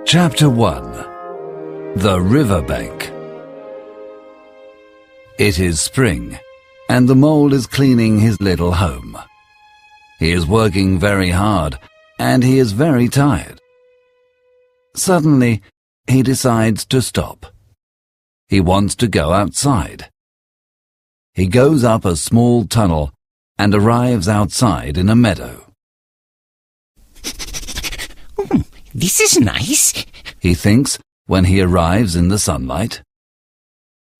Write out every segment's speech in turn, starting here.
Chapter 1. The Riverbank. It is spring, and the mole is cleaning his little home. He is working very hard, and he is very tired. Suddenly, he decides to stop. He wants to go outside. He goes up a small tunnel and arrives outside in a meadow. This is nice, he thinks when he arrives in the sunlight.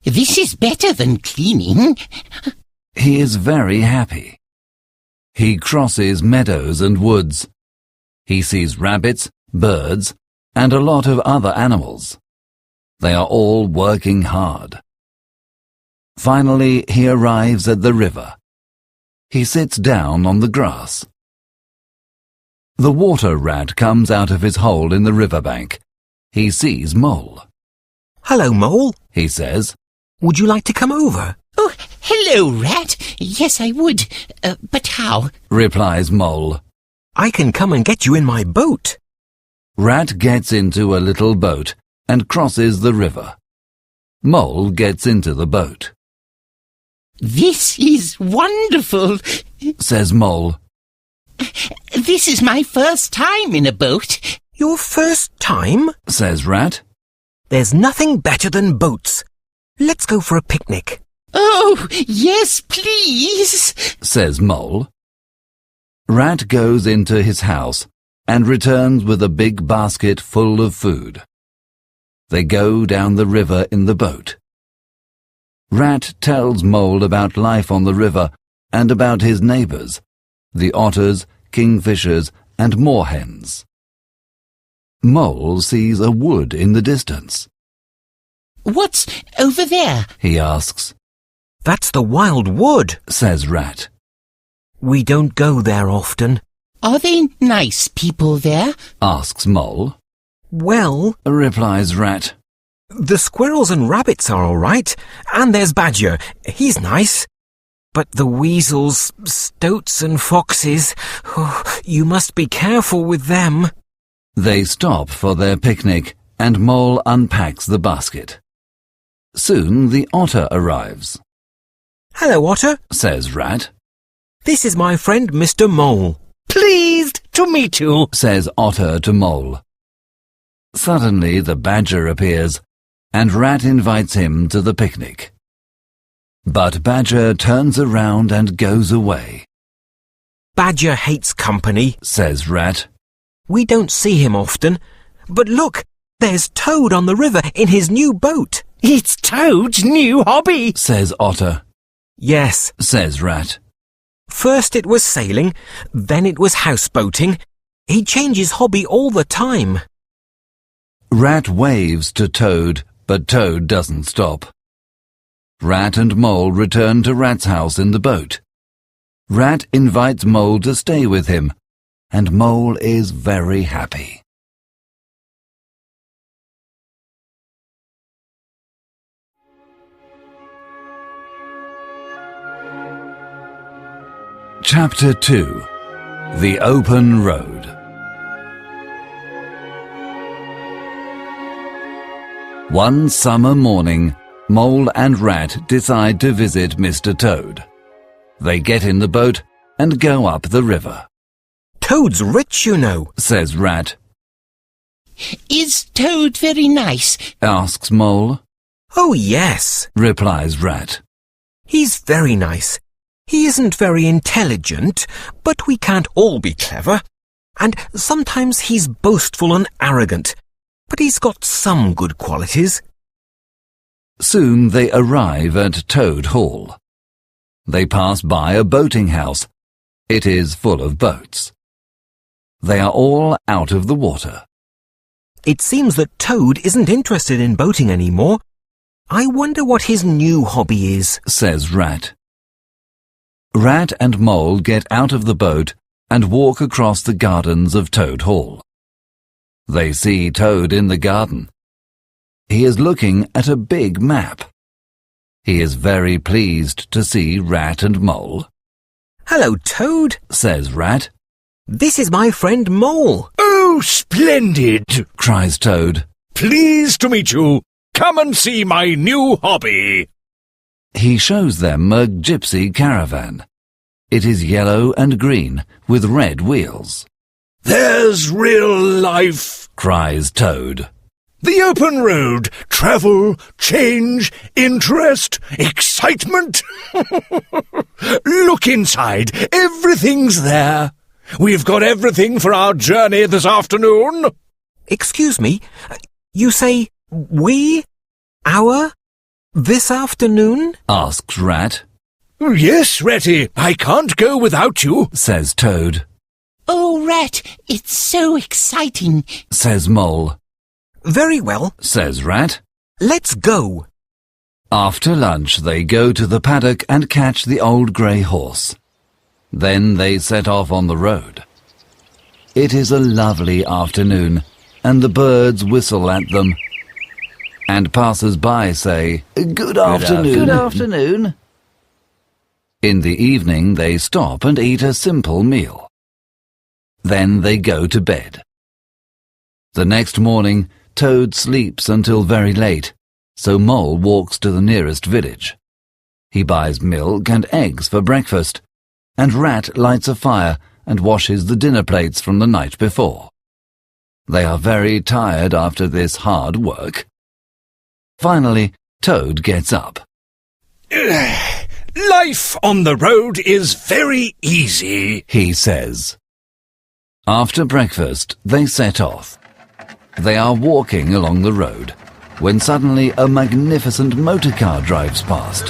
This is better than cleaning. He is very happy. He crosses meadows and woods. He sees rabbits, birds, and a lot of other animals. They are all working hard. Finally, he arrives at the river. He sits down on the grass. The water rat comes out of his hole in the riverbank. He sees Mole. "Hello, Mole," he says. "Would you like to come over?" Oh, hello, Rat. Yes, I would. But how? Replies Mole. "I can come and get you in my boat." Rat gets into a little boat and crosses the river. Mole gets into the boat. This is wonderful, says Mole. This is my first time in a boat. "Your first time?" says Rat. "There's nothing better than boats. Let's go for a picnic." Oh, yes, please, says Mole. Rat goes into his house and returns with a big basket full of food. They go down the river in the boat. Rat tells Mole about life on the river and about his neighbours, the otters, kingfishers, and moorhens. Mole sees a wood in the distance. What's over there? He asks. "That's the wild wood," says Rat. "We don't go there often." Are they nice people there? Asks Mole. "Well," replies Rat, "the squirrels and rabbits are all right, and there's Badger. He's nice. But the weasels, stoats and foxes, you must be careful with them." They stop for their picnic, and Mole unpacks the basket. Soon the otter arrives. "Hello, Otter," says Rat. "This is my friend Mr. Mole." Pleased to meet you, says Otter to Mole. Suddenly the Badger appears, and Rat invites him to the picnic. But Badger turns around and goes away. "Badger hates company," says Rat. "We don't see him often. But look, there's Toad on the river in his new boat." It's Toad's new hobby, says Otter. "Yes," says Rat. "First it was sailing, then it was houseboating. He changes hobby all the time." Rat waves to Toad, but Toad doesn't stop. Rat and Mole return to Rat's house in the boat. Rat invites Mole to stay with him, and Mole is very happy. Chapter 2. The Open Road. One summer morning, Mole and Rat decide to visit Mr. Toad. They get in the boat and go up the river. "Toad's rich, you know," says Rat. Is Toad very nice? Asks Mole. "Oh, yes," Replies Rat. "He's very nice. He isn't very intelligent, but we can't all be clever. And sometimes he's boastful and arrogant, but he's got some good qualities." Soon they arrive at Toad Hall. They pass by a boating house. It is full of boats. They are all out of the water. "It seems that Toad isn't interested in boating anymore. I wonder what his new hobby is," says Rat. Rat and Mole get out of the boat and walk across the gardens of Toad Hall. They see Toad in the garden. He is looking at a big map. He is very pleased to see Rat and Mole. "Hello, Toad," says Rat. This is my friend Mole. Oh, splendid! cries Toad. Pleased to meet you. Come and see my new hobby. He shows them a gypsy caravan. It is yellow and green with red wheels. There's real life, cries Toad. the open road, travel, change, interest, excitement. Look inside, everything's there. We've got everything for our journey this afternoon. Excuse me, you say we, our, this afternoon? asks Rat. Yes, Ratty, I can't go without you, says Toad. Oh, Rat, it's so exciting, says Mole. Very well, says Rat. let's go. After lunch they go to the paddock and catch the old grey horse. Then they set off on the road. It is a lovely afternoon, and the birds whistle at them. And passers-by say, Good afternoon. Good afternoon. In the evening they stop and eat a simple meal. Then they go to bed. The next morning, Toad sleeps until very late, so Mole walks to the nearest village. He buys milk and eggs for breakfast, and Rat lights a fire and washes the dinner plates from the night before. They are very tired after this hard work. Finally, Toad gets up. Life on the road is very easy, he says. After breakfast, they set off. They are walking along the road, when suddenly a magnificent motor car drives past.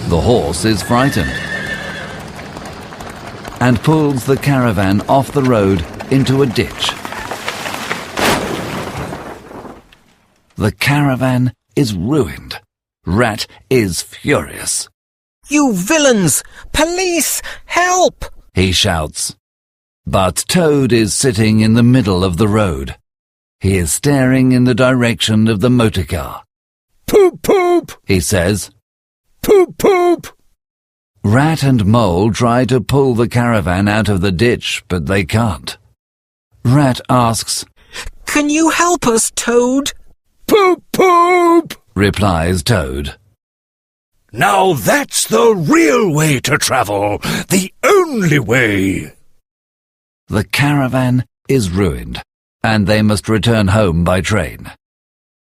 The horse is frightened and pulls the caravan off the road into a ditch. The caravan is ruined. Rat is furious. You villains! Police! Help! He shouts. But Toad is sitting in the middle of the road. He is staring in the direction of the motor car. Poop, poop, he says. Poop, poop. Rat and Mole try to pull the caravan out of the ditch, but they can't. Rat asks, Can you help us, Toad? Poop, poop, replies Toad. Now that's the real way to travel, the only way. The caravan is ruined, and they must return home by train.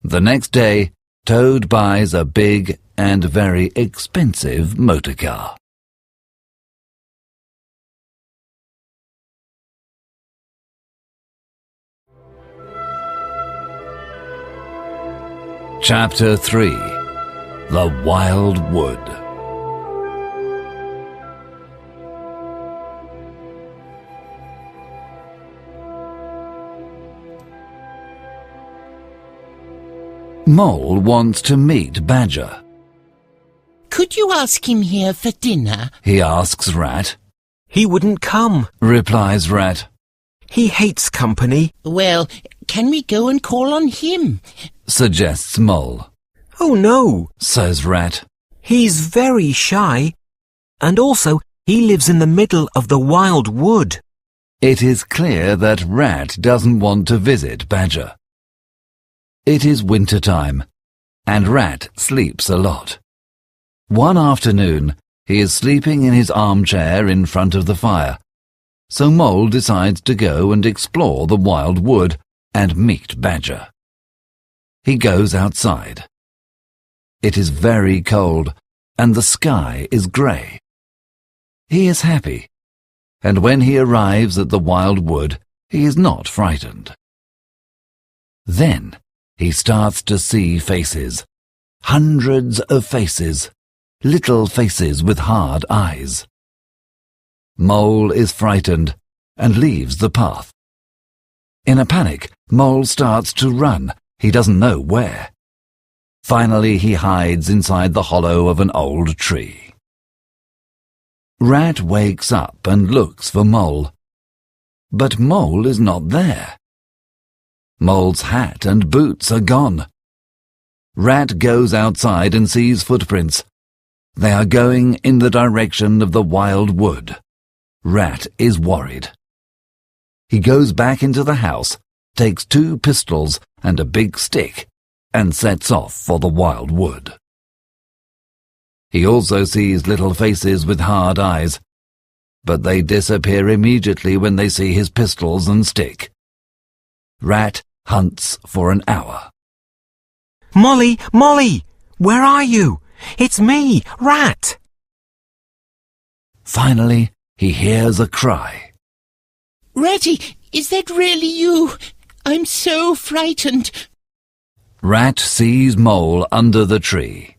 The next day, Toad buys a big and very expensive motor car. Chapter 3. The Wild Wood. Mole wants to meet Badger. Could you ask him here for dinner? He asks Rat. He wouldn't come. Replies Rat. He hates company. Well, can we go and call on him? Suggests Mole. Oh no, Says Rat. he's very shy. And also, he lives in the middle of the wild wood. It is clear that Rat doesn't want to visit Badger. It is winter time, and Rat sleeps a lot. One afternoon, he is sleeping in his armchair in front of the fire, so Mole decides to go and explore the wild wood and meet Badger. He goes outside. It is very cold, and the sky is grey. He is happy, and when he arrives at the wild wood, he is not frightened. Then he starts to see faces, hundreds of faces, little faces with hard eyes. Mole is frightened and leaves the path. In a panic, Mole starts to run. He doesn't know where. Finally, he hides inside the hollow of an old tree. Rat wakes up and looks for Mole. But Mole is not there. Mole's hat and boots are gone. Rat goes outside and sees footprints. They are going in the direction of the wild wood. Rat is worried. He goes back into the house, takes 2 pistols and a big stick, and sets off for the wild wood. He also sees little faces with hard eyes, but they disappear immediately when they see his pistols and stick. Rat hunts for an hour. Molly, Molly, where are you? It's me, Rat. Finally, he hears a cry. Ratty, is that really you? I'm so frightened. Rat sees Mole under the tree.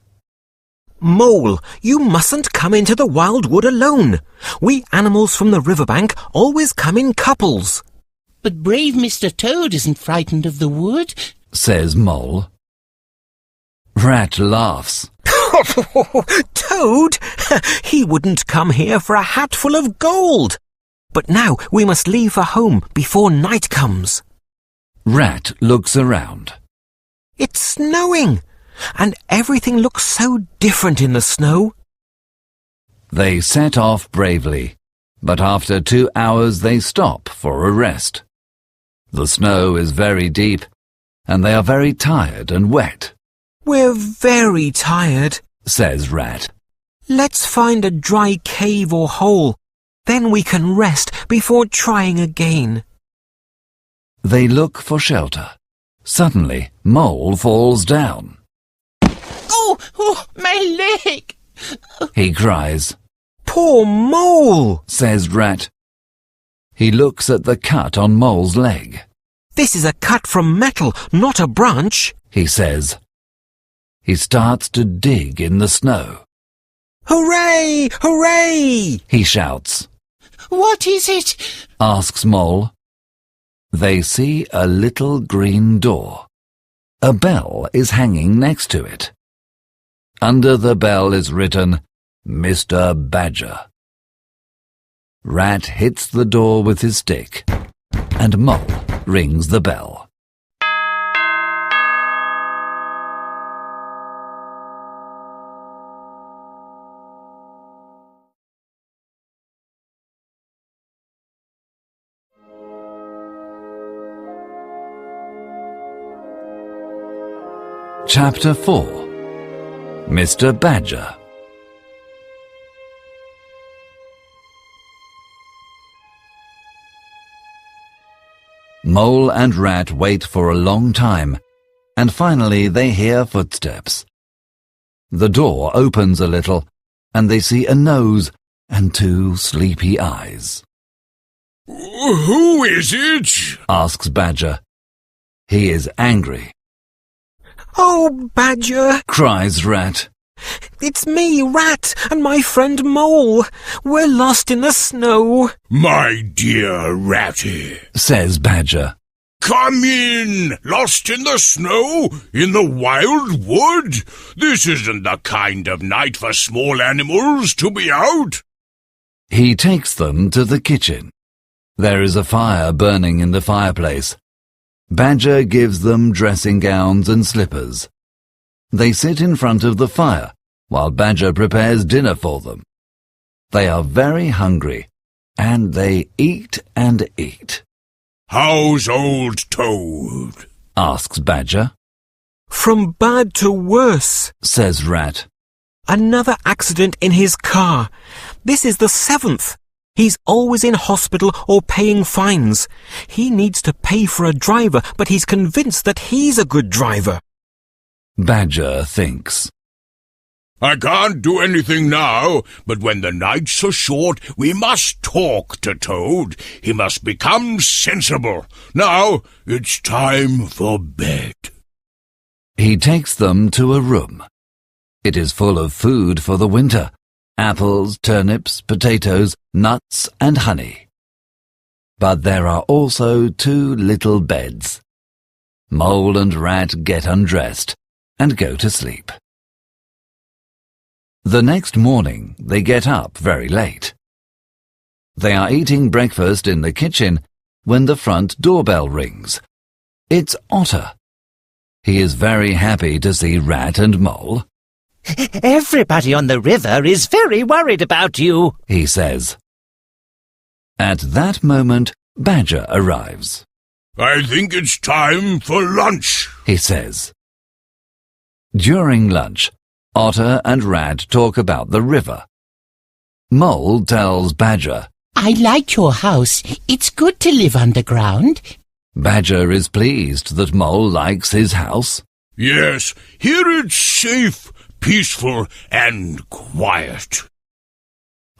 Mole, you mustn't come into the wild wood alone. We animals from the riverbank always come in couples. But brave Mr. Toad isn't frightened of the wood, says Mole. Rat laughs. Toad? He wouldn't come here for a hatful of gold. But now we must leave for home before night comes. Rat looks around. It's snowing, and everything looks so different in the snow. They set off bravely, but after 2 hours they stop for a rest. The snow is very deep, and they are very tired and wet. We're very tired, says Rat. Let's find a dry cave or hole. Then we can rest before trying again. They look for shelter. Suddenly, Mole falls down. Oh, my leg! He cries. Poor Mole, says Rat. He looks at the cut on Mole's leg. This is a cut from metal, not a branch, he says. He starts to dig in the snow. Hooray! Hooray! He shouts. What is it? Asks Mole. They see a little green door. A bell is hanging next to it. Under the bell is written, Mr. Badger. Rat hits the door with his stick, and Mole rings the bell. Chapter 4. Mr. Badger. Mole and Rat wait for a long time, and finally they hear footsteps. The door opens a little, and they see a nose and 2 sleepy eyes. Who is it? Asks Badger. He is angry. Oh, Badger, cries Rat. It's me, Rat, and my friend Mole. We're lost in the snow. My dear Ratty, says Badger. come in! Lost in the snow? In the wild wood? This isn't the kind of night for small animals to be out. He takes them to the kitchen. There is a fire burning in the fireplace. Badger gives them dressing gowns and slippers. They sit in front of the fire while Badger prepares dinner for them. They are very hungry, and they eat and eat. How's old Toad? Asks Badger. From bad to worse, Says Rat. Another accident in his car. This is the 7th. He's always in hospital or paying fines. He needs to pay for a driver, but he's convinced that he's a good driver. Badger thinks. I can't do anything now, but when the nights are short, we must talk to Toad. He must become sensible. Now it's time for bed. He takes them to a room. It is full of food for the winter. Apples, turnips, potatoes, nuts, and honey. But there are also 2 little beds. Mole and Rat get undressed and go to sleep. The next morning they get up very late. They are eating breakfast in the kitchen when the front doorbell rings. It's Otter. He is very happy to see Rat and Mole. Everybody on the river is very worried about you, he says. At that moment, Badger arrives. I think it's time for lunch, he says. During lunch, Otter and Rat talk about the river. Mole tells Badger. I like your house. It's good to live underground. Badger is pleased that Mole likes his house. Yes, here it's safe, peaceful, and quiet.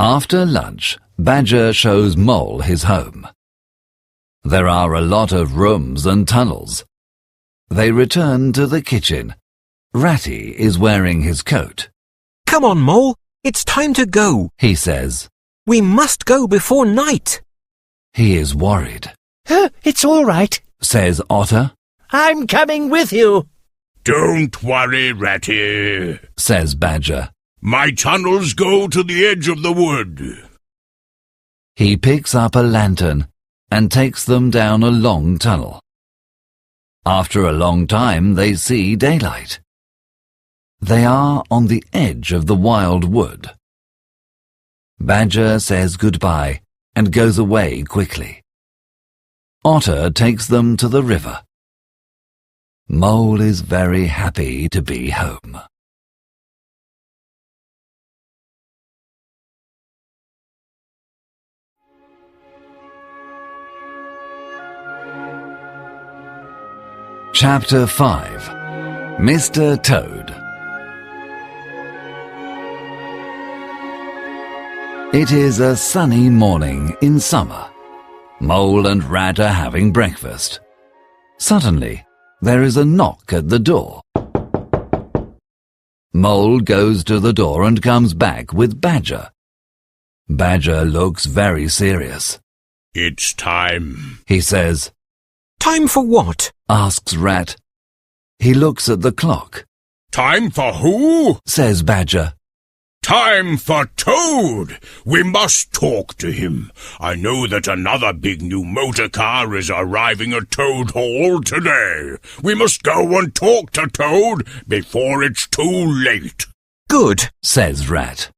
After lunch, Badger shows Mole his home. There are a lot of rooms and tunnels. They return to the kitchen. Ratty is wearing his coat. Come on, Mole. It's time to go, he says. We must go before night. He is worried, It's all right. says Otter, I'm coming with you. Don't worry, Ratty. says Badger. My tunnels go to the edge of the wood. He picks up a lantern and takes them down a long tunnel. After a long time, they see daylight. They are on the edge of the wild wood. Badger says goodbye and goes away quickly. Otter takes them to the river. Mole is very happy to be home. Chapter 5. Mr. Toad. It is a sunny morning in summer. Mole and Rat are having breakfast. Suddenly, there is a knock at the door. Mole goes to the door and comes back with Badger. Badger looks very serious. It's time, He says. Time for what? Asks Rat. He looks at the clock. Time for who? Says Badger. Time for Toad. We must talk to him. I know that another big new motor car is arriving at Toad Hall today. We must go and talk to Toad before it's too late. Good, Says Rat.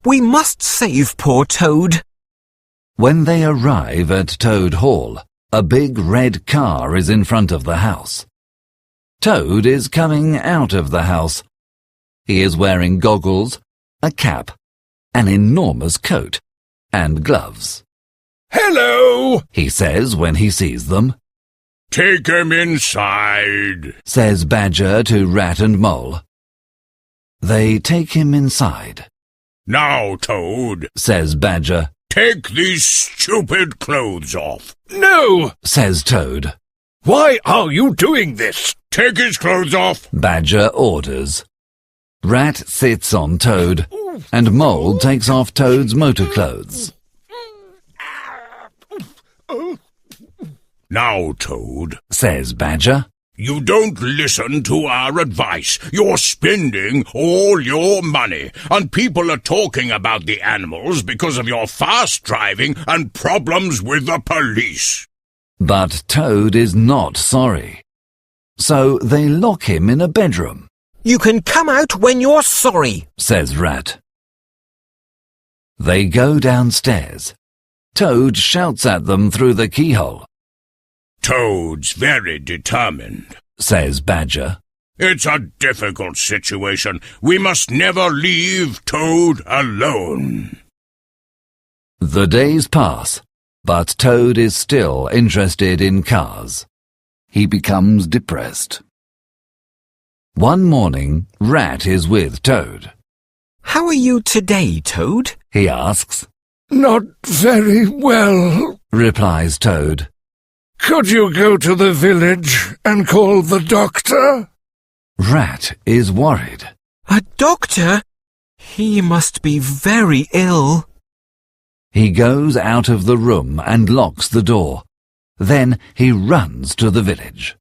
we must save poor Toad. When they arrive at Toad Hall, a big red car is in front of the house. Toad is coming out of the house. He is wearing goggles, a cap, an enormous coat, and gloves. Hello, He says when he sees them. take him inside. Says Badger to Rat and Mole. They take him inside. Now, Toad, Says Badger. take these stupid clothes off. No! Says Toad. Why are you doing this? Take his clothes off. Badger orders. Rat sits on Toad, and Mole takes off Toad's motor clothes. Now, Toad, Says Badger. you don't listen to our advice. You're spending all your money, and people are talking about the animals because of your fast driving and problems with the police. But Toad is not sorry. So they lock him in a bedroom, You can come out when you're sorry. says Rat. They go downstairs. Toad shouts at them through the keyhole, Toad's very determined. says Badger. It's a difficult situation. We must never leave Toad alone. The days pass, but Toad is still interested in cars. He becomes depressed. One morning, Rat is with Toad. How are you today, Toad? He asks. Not very well. Replies Toad. Could you go to the village and call the doctor? Rat is worried. A doctor? He must be very ill. He goes out of the room and locks the door. Then he runs to the village.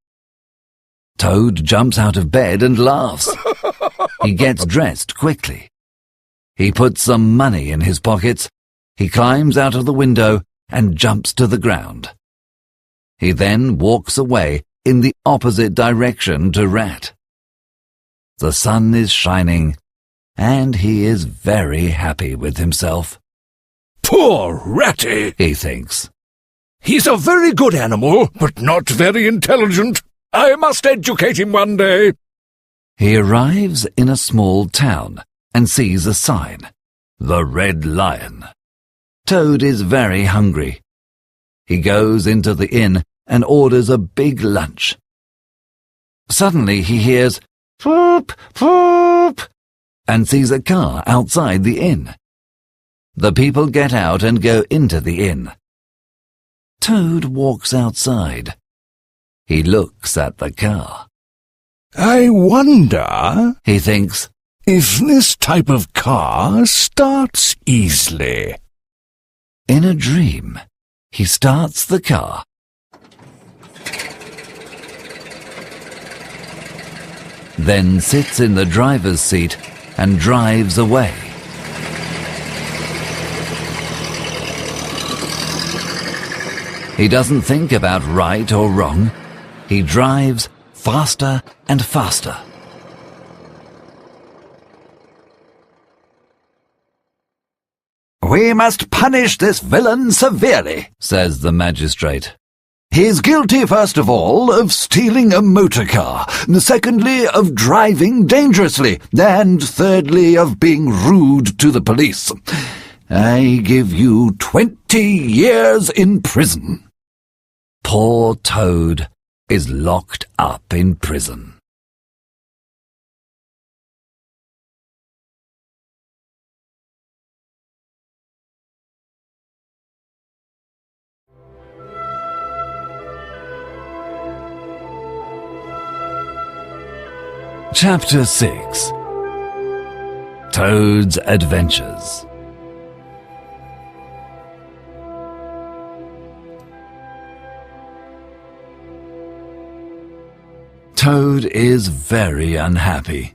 Toad jumps out of bed and laughs. He gets dressed quickly. He puts some money in his pockets. He climbs out of the window and jumps to the ground. He then walks away in the opposite direction to Rat. The sun is shining, and he is very happy with himself. Poor Ratty, he thinks. He's a very good animal, but not very intelligent. I must educate him one day. He arrives in a small town and sees a sign, "The Red Lion." Toad is very hungry. He goes into the inn and orders a big lunch. Suddenly he hears "Poop, poop," and sees a car outside the inn. The people get out and go into the inn. Toad walks outside. He looks at the car. I wonder, He thinks, if this type of car starts easily. in a dream, he starts the car. Then sits in the driver's seat and drives away. He doesn't think about right or wrong. He drives faster and faster. "We must punish this villain severely," says the magistrate. "He's guilty, first of all, of stealing a motor car, secondly, of driving dangerously, and thirdly, of being rude to the police. I give you 20 years in prison." Poor Toad is locked up in prison. Chapter 6. Toad's Adventures. Toad is very unhappy.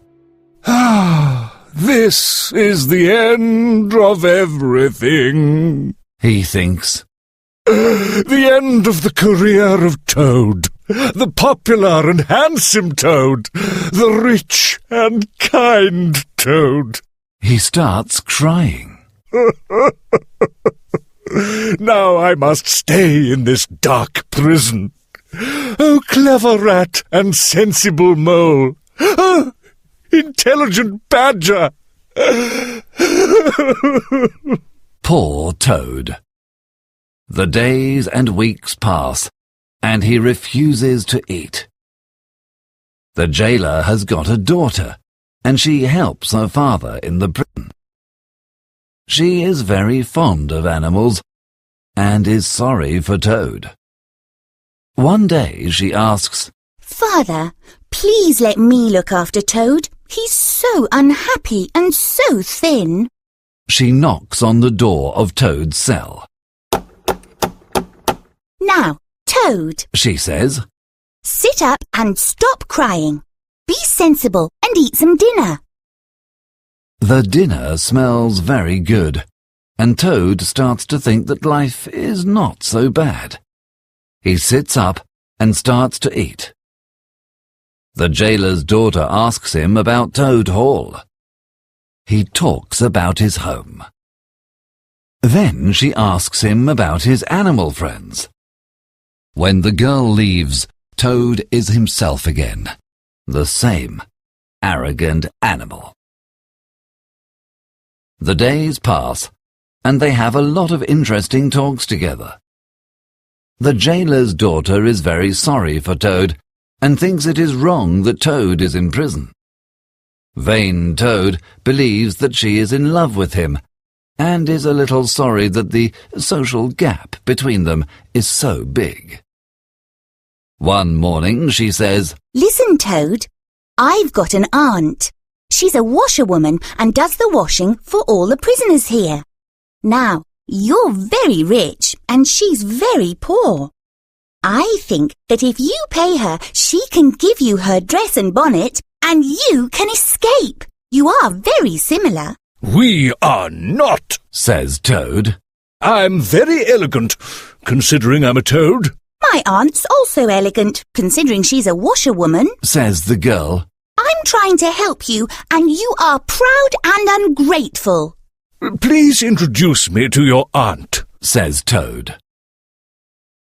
This is the end of everything. He thinks, The end of the career of Toad. The popular and handsome Toad. The rich and kind Toad. he starts crying. Now I must stay in this dark prison. Oh, clever rat and sensible mole. Oh, intelligent badger. Poor Toad. The days and weeks pass, and he refuses to eat. The jailer has got a daughter, and she helps her father in the prison. She is very fond of animals, and is sorry for Toad. One day she asks, "Father, please let me look after Toad. He's so unhappy and so thin." She knocks on the door of Toad's cell. "Now, Toad, She says, sit up and stop crying. Be sensible and eat some dinner." the dinner smells very good, and Toad starts to think that life is not so bad. He sits up and starts to eat. The jailer's daughter asks him about Toad Hall. He talks about his home. Then she asks him about his animal friends. When the girl leaves, Toad is himself again, the same arrogant animal. The days pass, and they have a lot of interesting talks together. The jailer's daughter is very sorry for Toad and thinks it is wrong that Toad is in prison. Vain Toad believes that she is in love with him and is a little sorry that the social gap between them is so big. One morning she says, "Listen, Toad, I've got an aunt. She's a washerwoman and does the washing for all the prisoners here. Now, you're very rich and she's very poor. I think that if you pay her, she can give you her dress and bonnet and you can escape. You are very similar." We are not, says Toad. I'm very elegant, considering I'm a toad. "My aunt's also elegant, considering she's a washerwoman." Says the girl. "I'm trying to help you and you are proud and ungrateful." Please introduce me to your aunt, says Toad.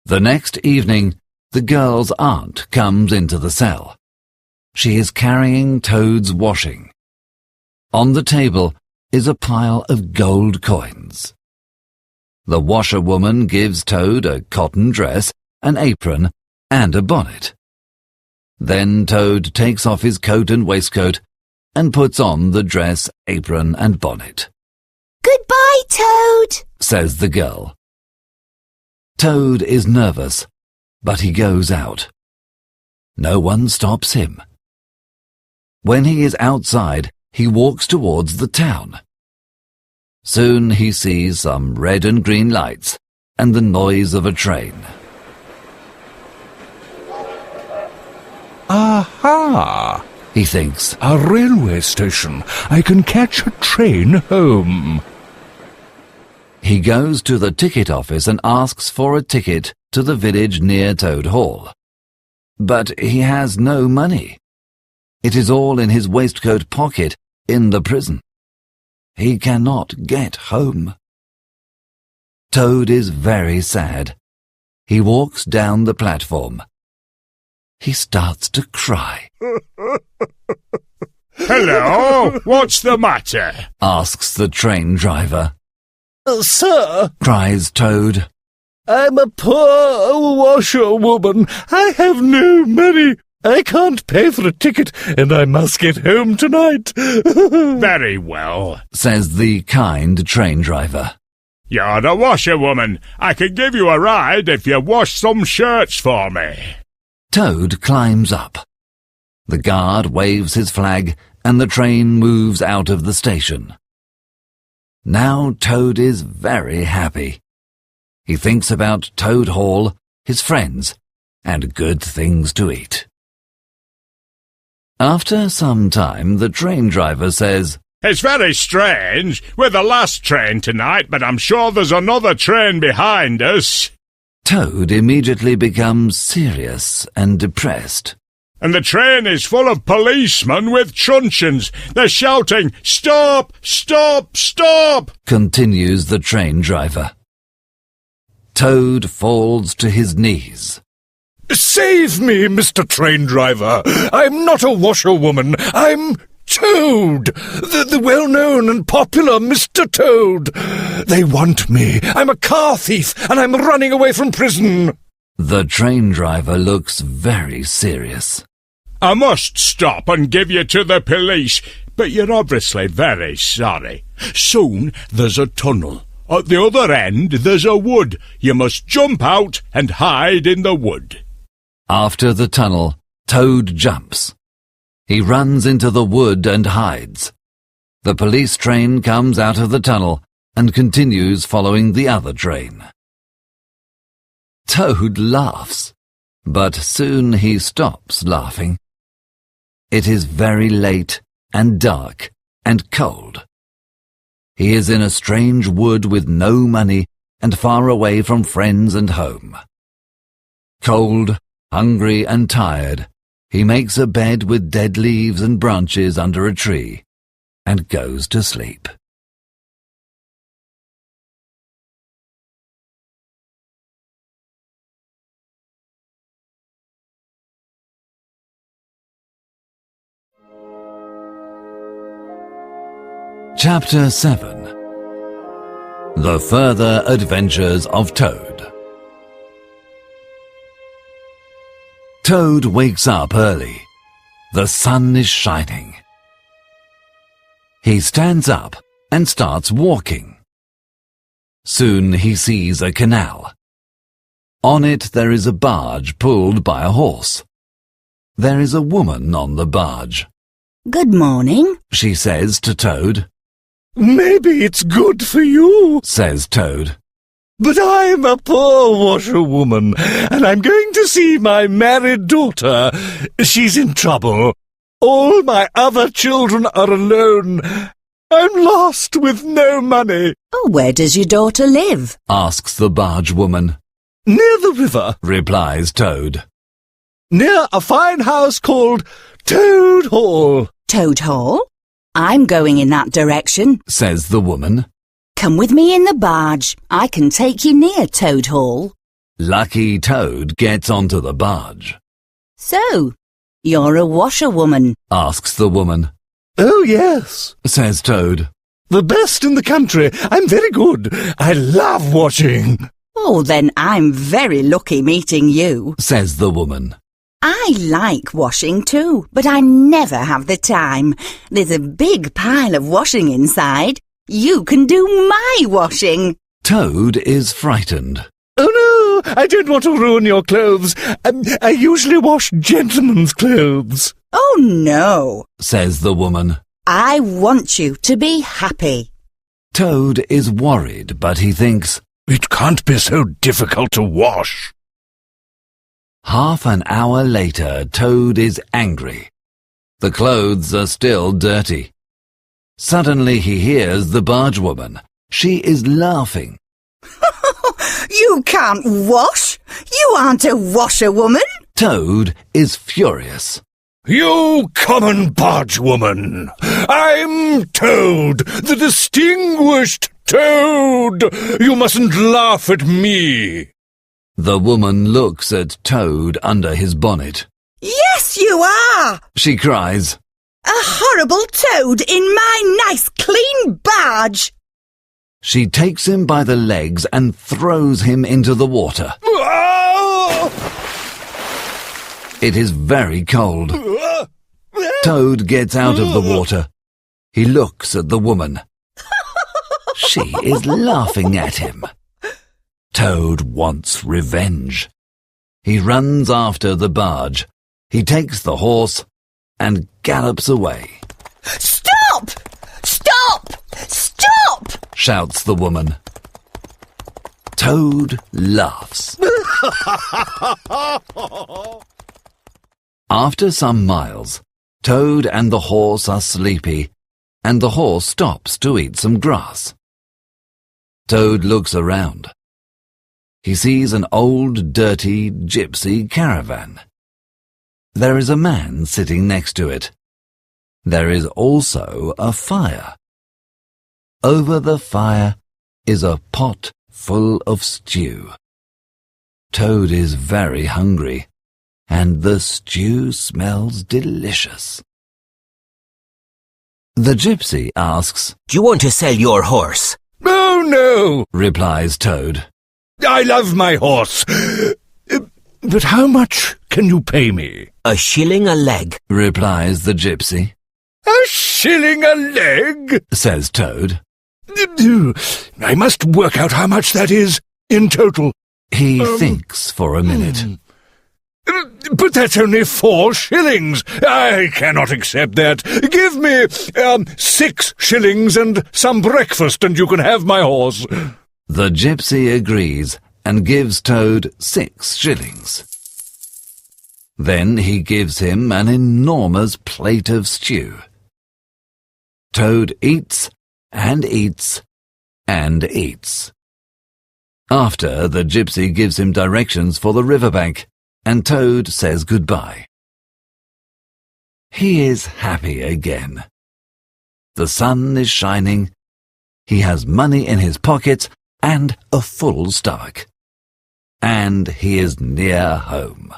The next evening, the girl's aunt comes into the cell. She is carrying Toad's washing. On the table is a pile of gold coins. The washerwoman gives Toad a cotton dress, an apron, and a bonnet. Then Toad takes off his coat and waistcoat and puts on the dress, apron, and bonnet. Goodbye, Toad, says the girl. Toad is nervous, but he goes out. No one stops him. When he is outside, he walks towards the town. Soon he sees some red and green lights and the noise of a train. Aha! He thinks. A railway station. I can catch a train home. He goes to the ticket office and asks for a ticket to the village near Toad Hall. But he has no money. It is all in his waistcoat pocket in the prison. He cannot get home. Toad is very sad. He walks down the platform. He starts to cry. Hello, what's the matter? Asks the train driver. Sir, Cries Toad. I'm a poor washerwoman. I have no money. I can't pay for a ticket, and I must get home tonight. Very well, Says the kind train driver. You're the washerwoman. I can give you a ride if you wash some shirts for me. Toad climbs up. The guard waves his flag, and the train moves out of the station. Now Toad is very happy. He thinks about Toad Hall, his friends, and good things to eat. After some time, the train driver says, It's very strange. We're the last train tonight, but I'm sure there's another train behind us. Toad immediately becomes serious and depressed. And the train is full of policemen with truncheons. They're shouting, Stop! Stop! Stop! Continues the train driver. Toad falls to his knees. Save me, Mr. Train Driver. I'm not a washerwoman. I'm Toad, the well-known and popular Mr. Toad. They want me. I'm a car thief, and I'm running away from prison. The train driver looks very serious. I must stop and give you to the police, but you're obviously very sorry. Soon there's a tunnel. At the other end there's a wood. You must jump out and hide in the wood. After the tunnel, Toad jumps. He runs into the wood and hides. The police train comes out of the tunnel and continues following the other train. Toad laughs, but soon he stops laughing. It is very late and dark and cold. He is in a strange wood with no money and far away from friends and home. Cold, hungry and tired, he makes a bed with dead leaves and branches under a tree and goes to sleep. Chapter 7. The Further Adventures of Toad. Toad wakes up early. The sun is shining. He stands up and starts walking. Soon he sees a canal. On it there is a barge pulled by a horse. There is a woman on the barge. Good morning. She says to Toad. Maybe it's good for you, Says Toad. but I'm a poor washerwoman, and I'm going to see my married daughter. She's in trouble. All my other children are alone. I'm lost with no money. Oh, where does your daughter live? Asks the barge woman. Near the river, Replies Toad. near a fine house called Toad Hall. Toad Hall? I'm going in that direction. Says the woman. Come with me in the barge. I can take you near Toad Hall. Lucky Toad gets onto the barge. So, you're a washerwoman? Asks the woman. Oh, yes, Says Toad. the best in the country. I'm very good. I love washing. Oh, then I'm very lucky meeting you. Says the woman. I like washing too, but I never have the time. There's a big pile of washing inside. You can do my washing. Toad is frightened. Oh, no, I don't want to ruin your clothes. I usually wash gentlemen's clothes. Oh, no. Says the woman. I want you to be happy. Toad is worried, but he thinks, It can't be so difficult to wash. half an hour later, Toad is angry. The clothes are still dirty. Suddenly he hears the bargewoman. She is laughing. You can't wash. You aren't a washerwoman. Toad is furious. You common bargewoman! I'm Toad, the distinguished Toad! You mustn't laugh at me! The woman looks at Toad under his bonnet. Yes, you are. She cries. A horrible toad in my nice clean barge. She takes him by the legs and throws him into the water. It is very cold. Toad gets out of the water. He looks at the woman. She is laughing at him. Toad wants revenge. He runs after the barge. He takes the horse and gallops away. Stop! Stop! Stop! Shouts the woman. Toad laughs. After some miles, Toad and the horse are sleepy, and the horse stops to eat some grass. Toad looks around. He sees an old, dirty gypsy caravan. There is a man sitting next to it. There is also a fire. Over the fire is a pot full of stew. Toad is very hungry, and the stew smells delicious. The gypsy asks, Do you want to sell your horse? Oh, no, replies Toad. I love my horse. But how much can you pay me? A shilling a leg. Replies the gypsy. A shilling a leg? Says Toad. I must work out how much that is in total. He thinks for a minute. But that's only 4 shillings. I cannot accept that. Give me 6 shillings and some breakfast, and you can have my horse. The gypsy agrees and gives Toad 6 shillings. Then he gives him an enormous plate of stew. Toad eats and eats and eats. After, the gypsy gives him directions for the riverbank, and Toad says goodbye. He is happy again. The sun is shining. He has money in his pockets and a full stomach. And he is near home.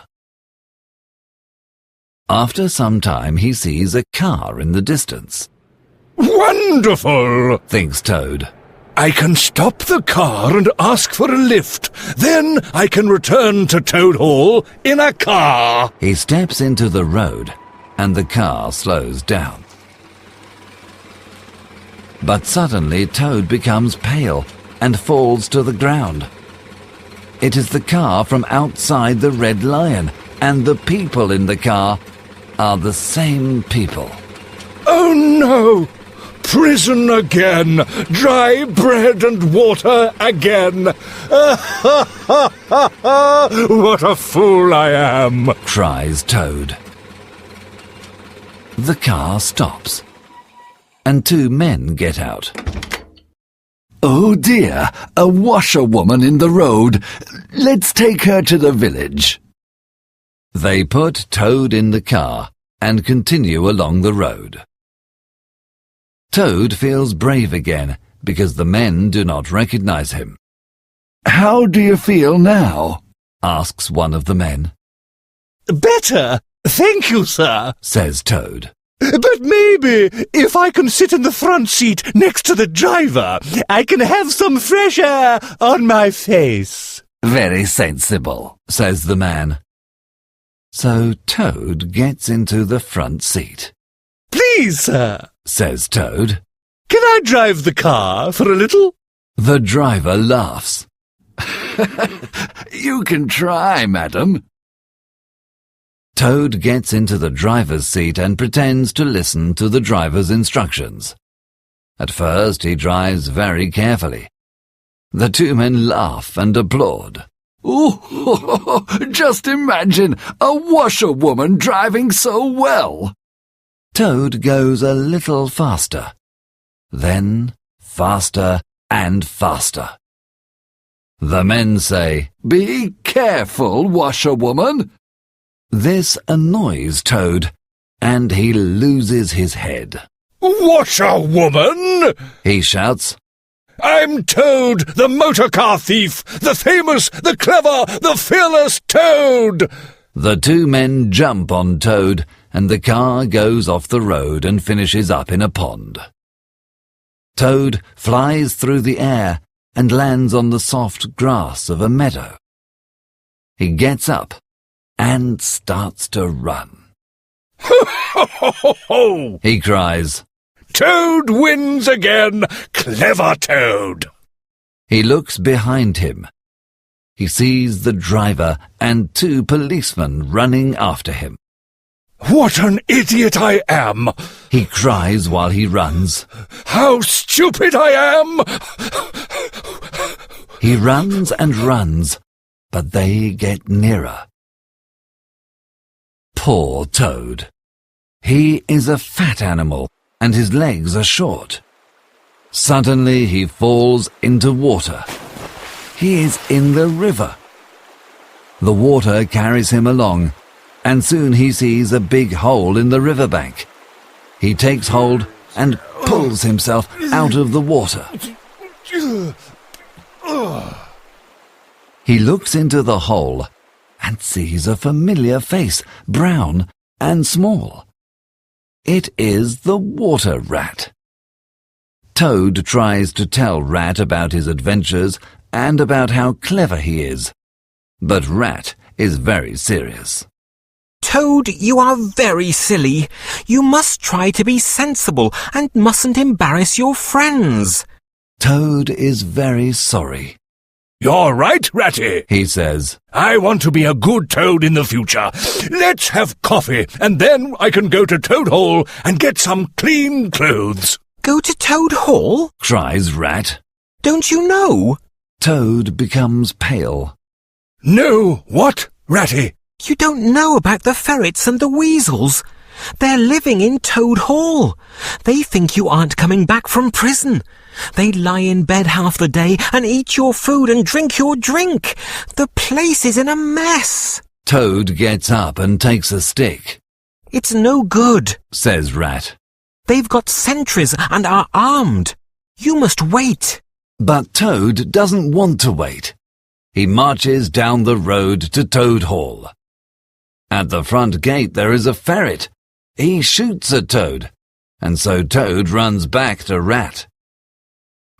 After some time he sees a car in the distance. Wonderful, Thinks Toad. I can stop the car and ask for a lift. Then I can return to Toad Hall in a car. He steps into the road and the car slows down. But suddenly Toad becomes pale and falls to the ground. It is the car from outside the Red Lion, and the people in the car are the same people. Oh no! Prison again! Dry bread and water again! What a fool I am! Cries Toad. The car stops, and 2 men get out. Oh dear, a washerwoman in the road. Let's take her to the village. They put Toad in the car and continue along the road. Toad feels brave again because the men do not recognize him. "How do you feel now?" asks one of the men. "Better, thank you, sir," says Toad. "But maybe if I can sit in the front seat next to the driver, I can have some fresh air on my face." "Very sensible," says the man. So Toad gets into the front seat. "Please, sir," says Toad. "can I drive the car for a little?" The driver laughs. "You can try, madam." Toad gets into the driver's seat and pretends to listen to the driver's instructions. At first he drives very carefully. The two men laugh and applaud. "Oh, just imagine a washerwoman driving so well." Toad goes a little faster, then faster and faster. The men say, "Be careful, washerwoman." This annoys Toad, and he loses his head. "Washerwoman!" he shouts. "I'm Toad, the motor car thief, the famous, the clever, the fearless Toad!" The two men jump on Toad, and the car goes off the road and finishes up in a pond. Toad flies through the air and lands on the soft grass of a meadow. He gets up and starts to run. "Ho, ho, ho, ho, ho!" he cries. "Toad wins again! Clever Toad!" He looks behind him. He sees the driver and two policemen running after him. "What an idiot I am!" he cries while he runs. "How stupid I am!" He runs and runs, but they get nearer. Poor Toad. He is a fat animal, and his legs are short. Suddenly he falls into water. He is in the river. The water carries him along, and soon he sees a big hole in the riverbank. He takes hold and pulls himself out of the water. He looks into the hole and sees a familiar face, brown and small. It is the water rat. Toad tries to tell Rat about his adventures and about how clever he is, but Rat is very serious. Toad, you are very silly. You must try to be sensible and mustn't embarrass your friends. Toad is very sorry. "You're right, Ratty," he says. "I want to be a good Toad in the future. Let's have coffee, and then I can go to Toad Hall and get some clean clothes." Go to Toad Hall? Cries Rat. Don't you know? Toad becomes pale. "No, what, Ratty?" You don't know about the ferrets and the weasels. They're living in Toad Hall. They think you aren't coming back from prison. They lie in bed half the day and eat your food and drink your drink. The place is in a mess. Toad gets up and takes a stick. It's no good, says Rat. They've got sentries and are armed. You must wait. But Toad doesn't want to wait. He marches down the road to Toad Hall. At the front gate there is a ferret. He shoots at Toad, and so Toad runs back to Rat.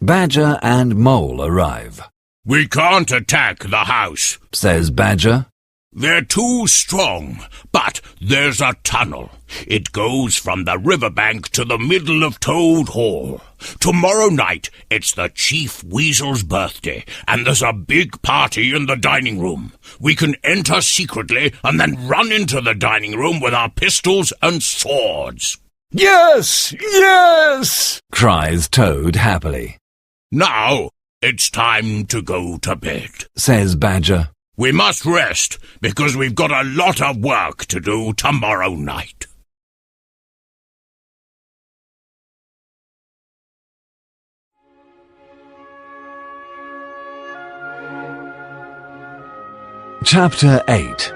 Badger and Mole arrive. "We can't attack the house," says Badger. "They're too strong, but there's a tunnel. It goes from the riverbank to the middle of Toad Hall. Tomorrow night it's the Chief Weasel's birthday, and there's a big party in the dining room. We can enter secretly and then run into the dining room with our pistols and swords." "Yes, yes!" cries Toad happily. "Now it's time to go to bed," says Badger. "We must rest, because we've got a lot of work to do tomorrow night." Chapter 8.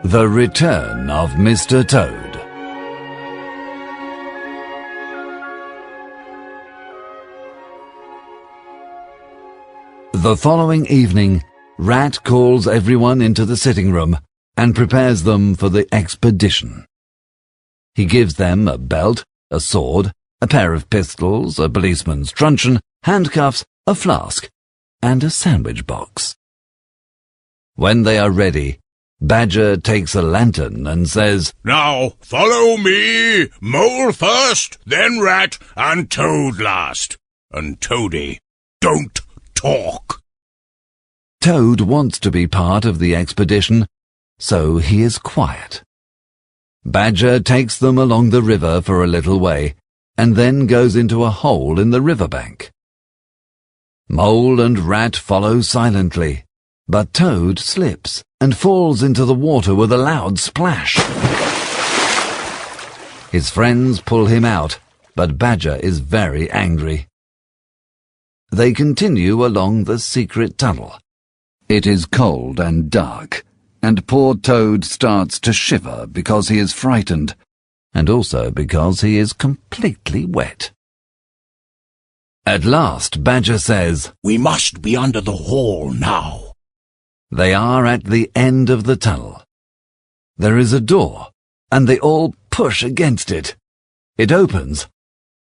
The Return of Mr. Toad. The following evening, Rat calls everyone into the sitting room and prepares them for the expedition. He gives them a belt, a sword, a pair of pistols, a policeman's truncheon, handcuffs, a flask, and a sandwich box. When they are ready, Badger takes a lantern and says, Now, follow me. Mole first, then Rat, and Toad last. And Toady, don't talk. Toad wants to be part of the expedition, so he is quiet. Badger takes them along the river for a little way, and then goes into a hole in the riverbank. Mole and Rat follow silently, but Toad slips and falls into the water with a loud splash. His friends pull him out, but Badger is very angry. They continue along the secret tunnel. It is cold and dark, and poor Toad starts to shiver because he is frightened, and also because he is completely wet. At last, Badger says, We must be under the hall now. They are at the end of the tunnel. There is a door, and they all push against it. It opens,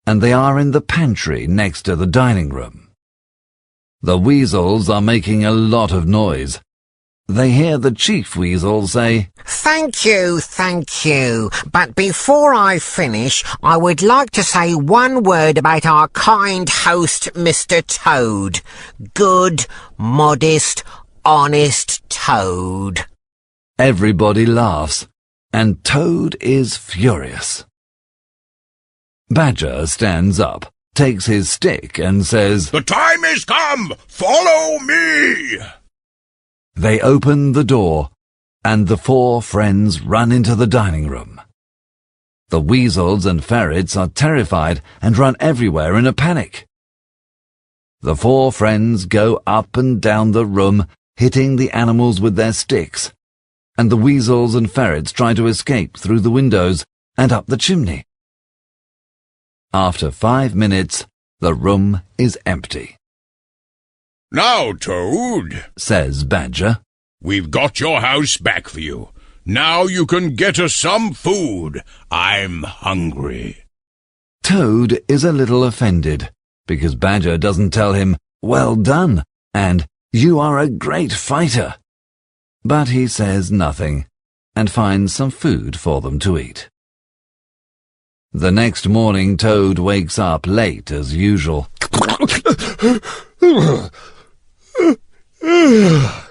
and they are in the pantry next to the dining room. The weasels are making a lot of noise. They hear the chief weasel say, Thank you. But before I finish, I would like to say one word about our kind host, Mr. Toad. Good, modest, honest Toad. Everybody laughs, and Toad is furious. Badger stands up, takes his stick, and says, The time is come! Follow me! They open the door, and the four friends run into the dining room. The weasels and ferrets are terrified and run everywhere in a panic. The four friends go up and down the room, hitting the animals with their sticks, and the weasels and ferrets try to escape through the windows and up the chimney. After 5 minutes, the room is empty. Now, Toad, says Badger, we've got your house back for you. Now you can get us some food. I'm hungry. Toad is a little offended, because Badger doesn't tell him, well done, and you are a great fighter. But he says nothing, and finds some food for them to eat. The next morning Toad wakes up late as usual.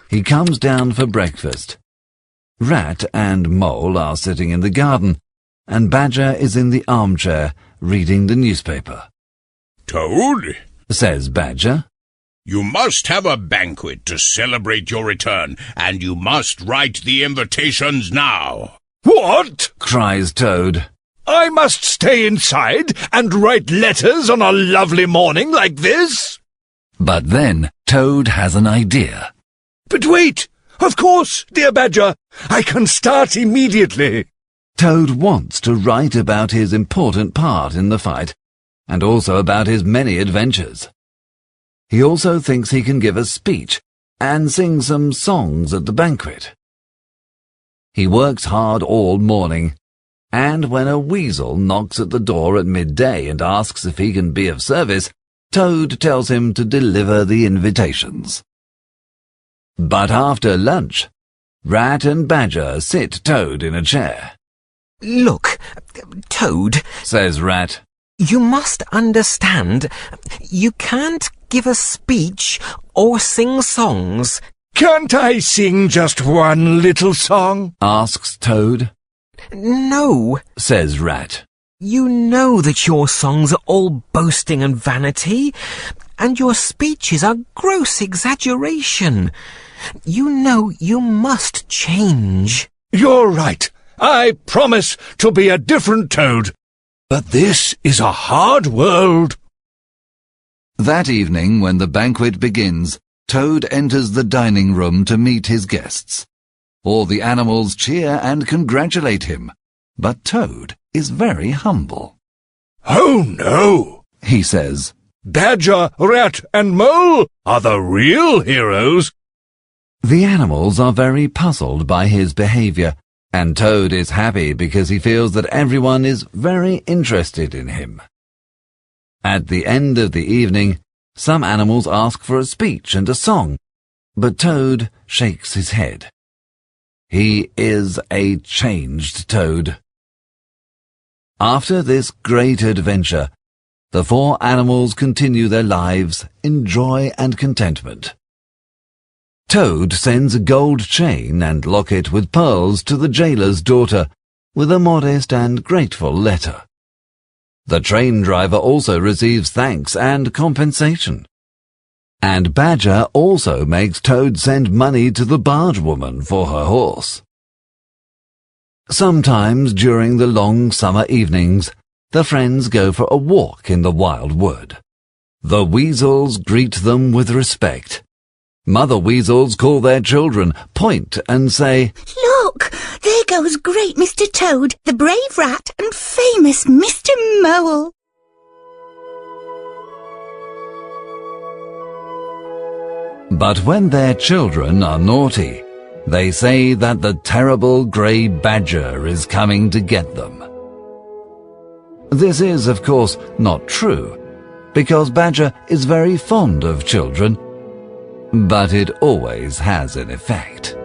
He comes down for breakfast. Rat and Mole are sitting in the garden, and Badger is in the armchair reading the newspaper. Toad, says Badger, you must have a banquet to celebrate your return, and you must write the invitations now. What? cries Toad. I must stay inside and write letters on a lovely morning like this? But then Toad has an idea. But wait! Of course, dear Badger! I can start immediately! Toad wants to write about his important part in the fight, and also about his many adventures. He also thinks he can give a speech and sing some songs at the banquet. He works hard all morning, and when a weasel knocks at the door at midday and asks if he can be of service, Toad tells him to deliver the invitations. But after lunch, Rat and Badger sit Toad in a chair. Look, Toad, says Rat, you must understand, you can't give a speech or sing songs. Can't I sing just one little song? asks Toad. No, says Rat. You know that your songs are all boasting and vanity, and your speeches are gross exaggeration. You know you must change. You're right. I promise to be a different Toad. But this is a hard world. That evening, when the banquet begins, Toad enters the dining room to meet his guests. All the animals cheer and congratulate him, but Toad is very humble. Oh, no, he says. Badger, Rat and Mole are the real heroes. The animals are very puzzled by his behavior, and Toad is happy because he feels that everyone is very interested in him. At the end of the evening, some animals ask for a speech and a song, but Toad shakes his head. He is a changed Toad. After this great adventure, the 4 animals continue their lives in joy and contentment. Toad sends a gold chain and locket with pearls to the jailer's daughter, with a modest and grateful letter. The train driver also receives thanks and compensation. And Badger also makes Toad send money to the barge woman for her horse. Sometimes during the long summer evenings, the friends go for a walk in the wild wood. The weasels greet them with respect. Mother weasels call their children, point and say, Look, there goes great Mr. Toad, the brave rat and famous Mr. Mole. But when their children are naughty, they say that the terrible grey badger is coming to get them. This is, of course, not true, because Badger is very fond of children, but it always has an effect.